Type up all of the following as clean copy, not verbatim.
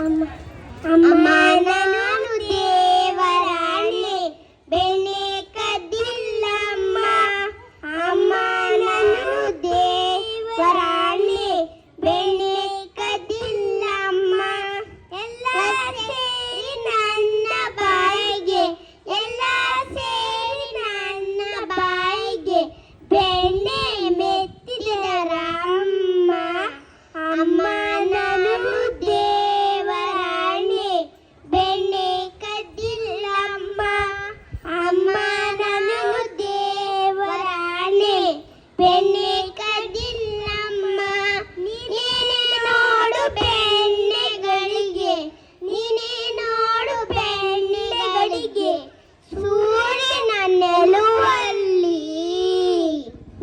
ಅಮ್ಮ ಅಮ್ಮ ನಾನು ದೇವರಾಣೆ ಬೆಣ್ಣೆ ಕದ್ದಿಲ್ಲಮ್ಮ. ಅಮ್ಮ ನಾನು ದೇವರಾಣೆ ಬೆಣ್ಣೆ ಕದ್ದಿಲ್ಲಮ್ಮ. ಎಲ್ಲ ಸೇರಿ ನನ್ನ ಬಾಯಿಗೆ, ಎಲ್ಲ ಸೇರಿ ನನ್ನ ಬಾಯಿಗೆ ಬೆಣ್ಣೆ ಮೆತ್ತಿದರಮ್ಮ. ಅಮ್ಮ ನಾನು ದೇವರಾಣೆ ಬೆಣ್ಣೆ ಕದ್ದಿಲ್ಲಮ್ಮ. ಅಮ್ಮ ನಾನು ದೇವರಾಣೆ ಬೆಣ್ಣೆ ಕದ್ದಿಲ್ಲಮ್ಮ. ನೀನೇ ನೋಡು ಬೆಣ್ಣೆಗಳಿಗೆ, ನೀನೇ ನೋಡು ಬೆಣ್ಣೆಗಳಿಗೆ ಸೂರ್ಯನ ನೆಲುವಲ್ಲಿ.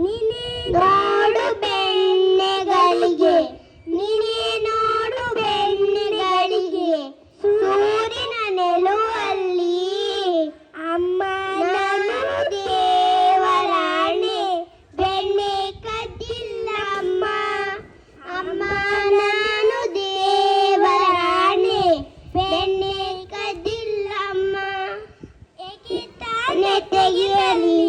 ನೀನೇ ನೋಡು ಬೆಣ್ಣೆಗಳಿಗೆ, ನೀನೇ ನೋಡು ಬೆಣ್ಣೆಗಳಿಗೆ ಸೂರ್ಯನ ನೆಲುವಲ್ಲಿ. ಅಮ್ಮ ನಾನು ದೇವರಾಣೆ ಬೆಣ್ಣೆ ಕದ್ದಿಲ್ಲಮ್ಮ. ಅಮ್ಮ ನಾನು ದೇವರಾಣೆ ಬೆಣ್ಣೆ ಕದ್ದಿಲ್ಲಮ್ಮ. ಏಕೆ ತಾನೇ ತೆಗೆಯಲಿ